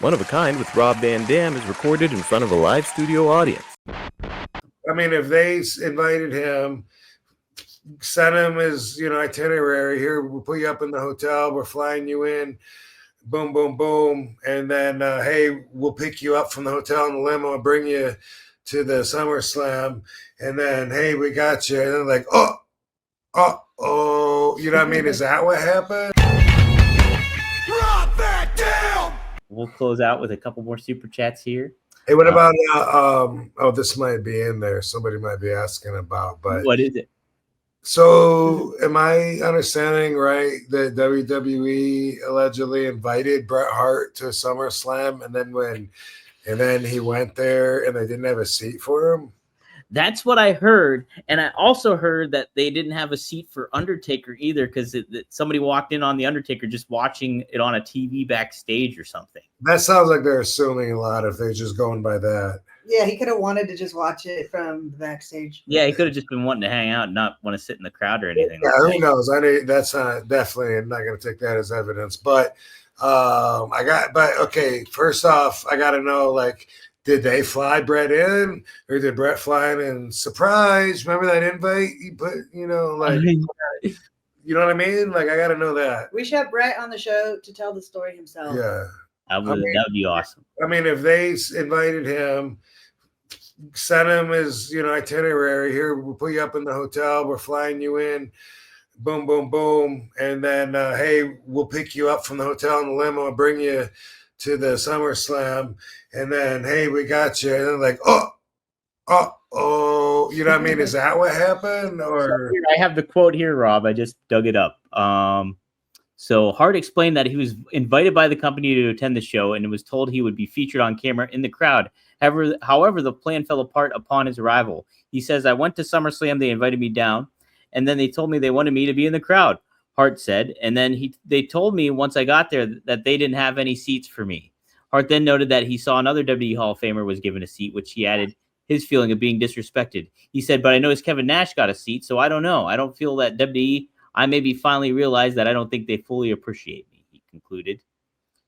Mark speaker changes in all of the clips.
Speaker 1: One of a Kind with Rob Van Dam is recorded in front of a live studio audience.
Speaker 2: I mean, if they invited him, sent him his, itinerary, here, we'll put you up in the hotel, we're flying you in, boom, boom, boom, and then, hey, we'll pick you up from the hotel in the limo and bring you to the SummerSlam, and then, hey, we got you, and then like, oh, you know what I mean? Is that what happened?
Speaker 3: Drop that down! We'll close out with a couple more super chats here.
Speaker 2: Hey, what about, this might be in there. Somebody might be asking about, but.
Speaker 3: What is it?
Speaker 2: So am I understanding right that WWE allegedly invited Bret Hart to SummerSlam, and then he went there and they didn't have a seat for him?
Speaker 3: That's what I heard. And I also heard that they didn't have a seat for Undertaker either, because somebody walked in on the Undertaker just watching it on a TV backstage or something.
Speaker 2: That sounds like they're assuming a lot if they're just going by that.
Speaker 4: Yeah, he could have wanted to just watch it from the backstage.
Speaker 3: Yeah, he could have just been wanting to hang out and not want to sit in the crowd or anything.
Speaker 2: Yeah, who knows? That's not definitely. I'm not going to take that as evidence. But okay. First off, I got to know, like, did they fly Bret in, or did Bret fly in and surprise? Remember that invite he put? You know what I mean? Like, I got to know that.
Speaker 4: We should have Bret on the show to tell the story himself.
Speaker 2: Yeah,
Speaker 3: that would be awesome.
Speaker 2: I mean, if they invited him, sent him his, itinerary, here, we'll put you up in the hotel, we're flying you in, boom, boom, boom, and then, hey, we'll pick you up from the hotel in the limo and bring you to the SummerSlam, and then, hey, we got you, and then like, oh, you know what I mean? Is that what happened? Or
Speaker 3: I have the quote here, Rob. I just dug it up. So Hart explained that he was invited by the company to attend the show and was told he would be featured on camera in the crowd. However, the plan fell apart upon his arrival. He says, I went to SummerSlam, they invited me down, and then they told me they wanted me to be in the crowd, Hart said. And then they told me once I got there that they didn't have any seats for me. Hart then noted that he saw another WWE Hall of Famer was given a seat, which he added his feeling of being disrespected. He said, but I noticed Kevin Nash got a seat, so I don't know. I don't feel that WWE, I maybe finally realized that I don't think they fully appreciate me, he concluded.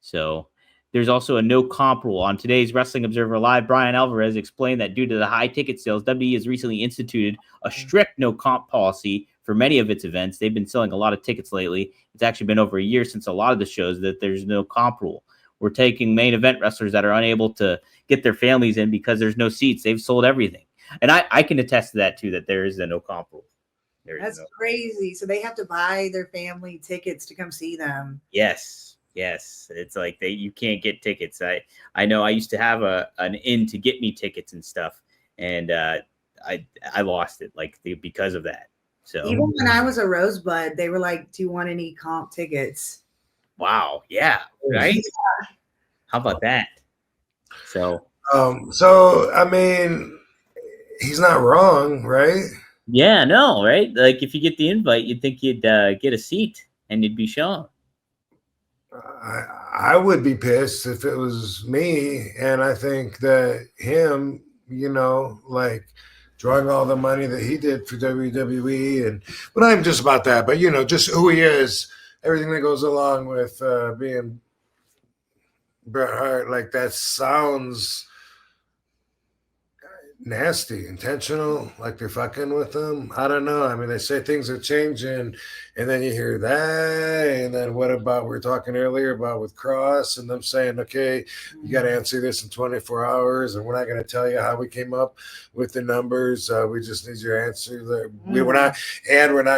Speaker 3: So there's also a no comp rule. On today's Wrestling Observer Live, Brian Alvarez explained that due to the high ticket sales, WWE has recently instituted a strict no comp policy for many of its events. They've been selling a lot of tickets lately. It's actually been over a year since a lot of the shows that there's no comp rule. We're taking main event wrestlers that are unable to get their families in because there's no seats. They've sold everything. And I can attest to that too, that there is a no comp rule.
Speaker 4: That's crazy. So they have to buy their family tickets to come see them.
Speaker 3: Yes. It's like you can't get tickets. I know I used to have an in to get me tickets and stuff, and I lost it because of that. So
Speaker 4: even when I was a Rosebud, they were like, do you want any comp tickets?
Speaker 3: Wow. Yeah. Right. Yeah. How about that? So
Speaker 2: I mean, he's not wrong, right?
Speaker 3: Yeah, no, right? Like, if you get the invite, you'd think you'd get a seat and you'd be shown.
Speaker 2: I would be pissed if it was me, and I think that him, like drawing all the money that he did for WWE, but not even just about that, but just who he is, everything that goes along with being Bret Hart, like that sounds nasty, intentional, like they're fucking with them. I don't know. I mean, they say things are changing, and then you hear that, and then what about, we were talking earlier about with Cross and them saying, okay, you got to answer this in 24 hours, and we're not going to tell you how we came up with the numbers. We just need your answer. We're not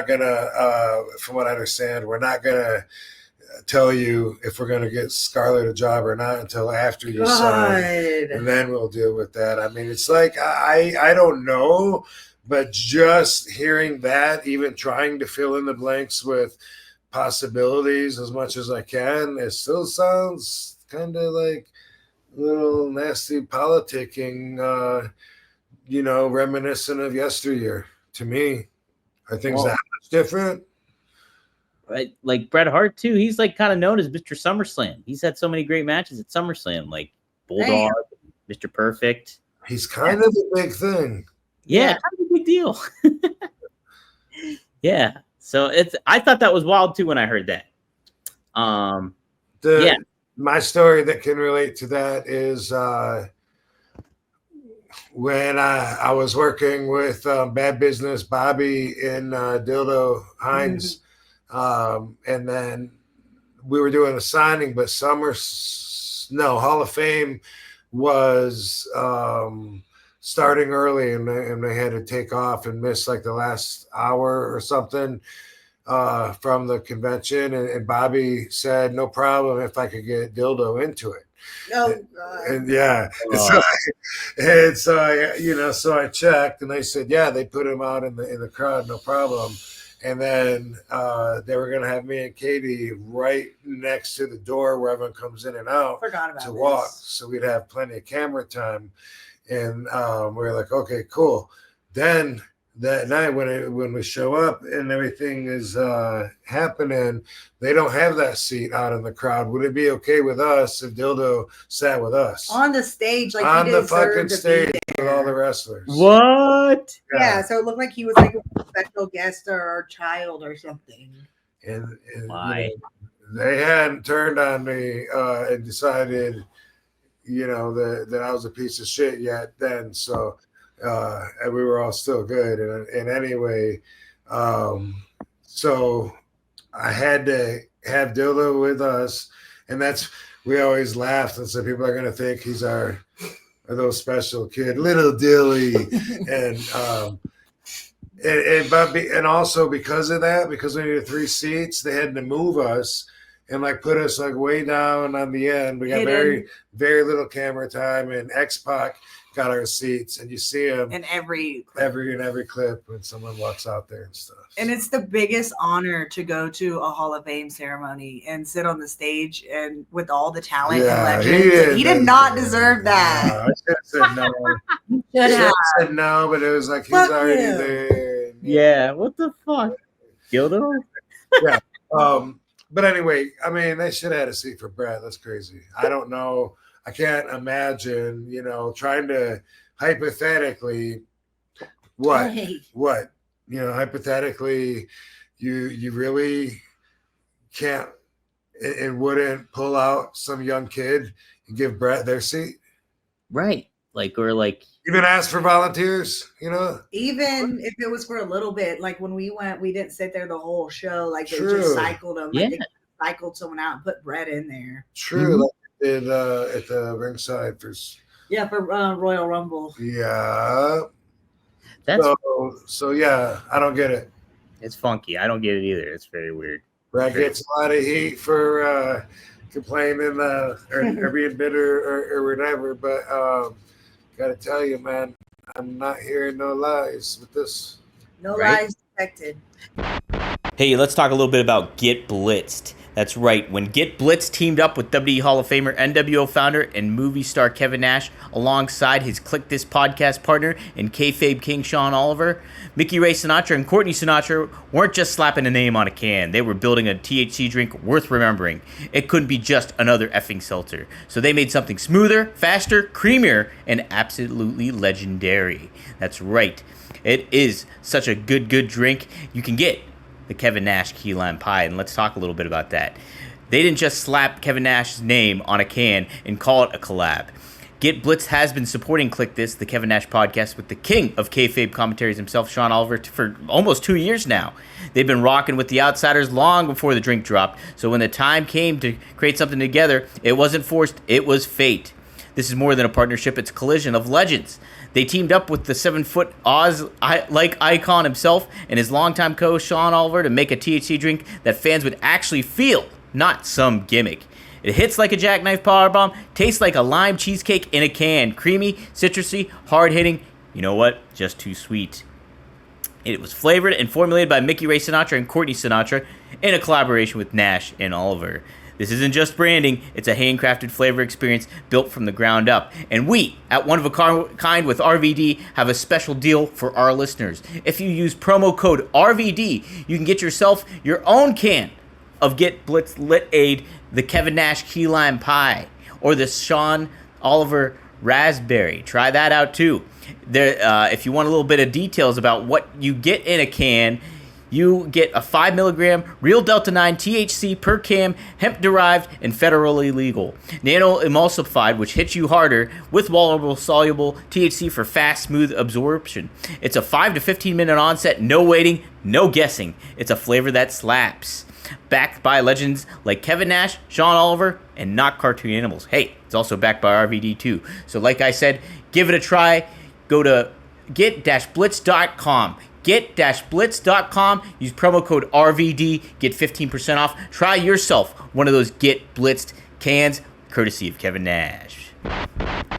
Speaker 2: going to, from what I understand, we're not going to tell you if we're going to get Scarlett a job or not until after you sign, and then we'll deal with that. I mean, it's like, I don't know, but just hearing that, even trying to fill in the blanks with possibilities as much as I can, it still sounds kind of like a little nasty politicking, reminiscent of yesteryear to me. I think it's that much different.
Speaker 3: Right, like Bret Hart too. He's like kind of known as Mr. SummerSlam. He's had so many great matches at SummerSlam, like Bulldog, Mr. Perfect.
Speaker 2: He's kind of a big thing.
Speaker 3: Yeah, kind of a big deal. Yeah. So I thought that was wild too when I heard that.
Speaker 2: my story that can relate to that is when I was working with Bad Business Bobby in Dildo Hines, and then we were doing a signing, but Hall of Fame was starting early, and they had to take off and miss like the last hour or something from the convention, and Bobby said no problem if I could get Dildo into it.
Speaker 4: Oh God.
Speaker 2: And yeah, so I checked, and they said yeah, they put him out in the crowd, no problem. And then they were gonna have me and Katie right next to the door where everyone comes in and out to walk, so we'd have plenty of camera time. And we were like, okay, cool. Then that night when we show up and everything is happening, they don't have that seat out in the crowd. Would it be okay with us if Dildo sat with us
Speaker 4: on the stage, like
Speaker 2: on
Speaker 4: he
Speaker 2: the fucking
Speaker 4: to
Speaker 2: stage with all the wrestlers?
Speaker 3: What?
Speaker 4: Yeah, so it looked like he was like a special guest or a child or something.
Speaker 2: And
Speaker 3: Why?
Speaker 2: They hadn't turned on me and decided, that I was a piece of shit yet then. So and we were all still good. And anyway, so I had to have Dildo with us, and we always laughed and said people are going to think he's our little special kid, little Dilly. And also because of that, because we needed 3 seats, they had to move us and like put us like way down on the end. We got very, very little camera time, and X-Pac got our seats, and you see him
Speaker 4: in every
Speaker 2: clip when someone walks out there and stuff.
Speaker 4: And it's the biggest honor to go to a Hall of Fame ceremony and sit on the stage and with all the talent and legends. He did not deserve that.
Speaker 2: No, I should have said no.
Speaker 4: Should have
Speaker 2: said no, but it was like he's already there.
Speaker 3: Yeah, what the fuck? Dildo?
Speaker 2: Yeah. But anyway, I mean, they should have had a seat for Bret. That's crazy. I don't know. I can't imagine, trying to hypothetically hypothetically, you really can't and wouldn't pull out some young kid and give Bret their seat.
Speaker 3: Right.
Speaker 2: Even ask for volunteers,
Speaker 4: Even if it was for a little bit, like when we went, we didn't sit there the whole show. Like they
Speaker 2: True.
Speaker 4: just cycled them.
Speaker 3: Yeah.
Speaker 4: Like they cycled someone out and put Bret in there.
Speaker 2: True. Like they did at the ringside for
Speaker 4: Royal Rumble.
Speaker 2: Yeah.
Speaker 3: That's
Speaker 2: so yeah, I don't get it.
Speaker 3: It's funky. I don't get it either. It's very weird.
Speaker 2: Brad gets a lot of heat for complaining or being bitter or whatever, but gotta tell you, man, I'm not hearing no lies with this.
Speaker 4: No lies detected.
Speaker 3: Hey, let's talk a little bit about Get Blitzed. That's right. When Get Blitzed teamed up with WWE Hall of Famer, NWO founder, and movie star Kevin Nash, alongside his Click This podcast partner and kayfabe king Sean Oliver, Mickey Ray Sinatra and Courtney Sinatra weren't just slapping a name on a can. They were building a THC drink worth remembering. It couldn't be just another effing seltzer. So they made something smoother, faster, creamier, and absolutely legendary. That's right. It is such a good drink. You can get the Kevin Nash Key Lime Pie, and let's talk a little bit about that. They didn't just slap Kevin Nash's name on a can and call it a collab. Get Blitzed has been supporting Click This, the Kevin Nash podcast, with the king of kayfabe commentaries himself, Sean Oliver, for almost 2 years now. They've been rocking with the Outsiders long before the drink dropped, so when the time came to create something together, it wasn't forced, it was fate. This is more than a partnership, it's a collision of legends. They teamed up with the 7-foot Oz-like icon himself and his longtime co-host Sean Oliver to make a THC drink that fans would actually feel, not some gimmick. It hits like a jackknife powerbomb, tastes like a lime cheesecake in a can, creamy, citrusy, hard-hitting, you know what, just too sweet. It was flavored and formulated by Mickey Ray Sinatra and Courtney Sinatra in a collaboration with Nash and Oliver. This isn't just branding, it's a handcrafted flavor experience built from the ground up. And we, at One of a Kind with RVD, have a special deal for our listeners. If you use promo code RVD, you can get yourself your own can of Get Blitz Lit Aid, the Kevin Nash Key Lime Pie, or the Sean Oliver Raspberry. Try that out too. There, if you want a little bit of details about what you get in a can, you get a 5 milligram real Delta 9 THC per cam, hemp-derived and federally legal. Nano-emulsified, which hits you harder with soluble THC for fast, smooth absorption. It's a 5 to 15 minute onset, no waiting, no guessing. It's a flavor that slaps. Backed by legends like Kevin Nash, Sean Oliver, and Not Cartoon Animals. Hey, it's also backed by RVD too. So like I said, give it a try. Go to get-blitz.com. Get-blitz.com. Use promo code RVD. Get 15% off. Try yourself one of those Get Blitzed cans, courtesy of Kevin Nash.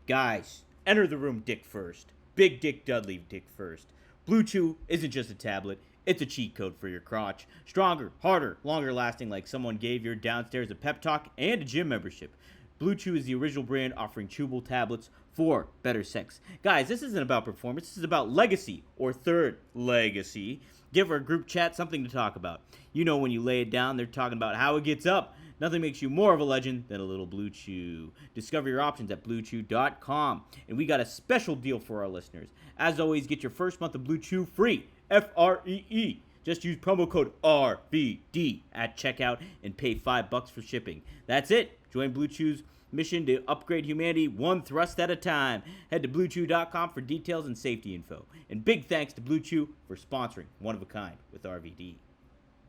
Speaker 3: Guys, enter the room dick first. Big Dick Dudley dick first. Blue Chew isn't just a tablet. It's a cheat code for your crotch. Stronger, harder, longer lasting, like someone gave your downstairs a pep talk and a gym membership. Blue Chew is the original brand offering chewable tablets for better sex. Guys, this isn't about performance. This is about legacy or third legacy. Give our group chat something to talk about. You know, when you lay it down, they're talking about how it gets up. Nothing makes you more of a legend than a little Blue Chew. Discover your options at BlueChew.com. And we got a special deal for our listeners. As always, get your first month of Blue Chew free. Free. Just use promo code RVD at checkout and pay $5 for shipping. That's it. Join Blue Chew's mission to upgrade humanity one thrust at a time. Head to BlueChew.com for details and safety info. And big thanks to Blue Chew for sponsoring One of a Kind with RVD.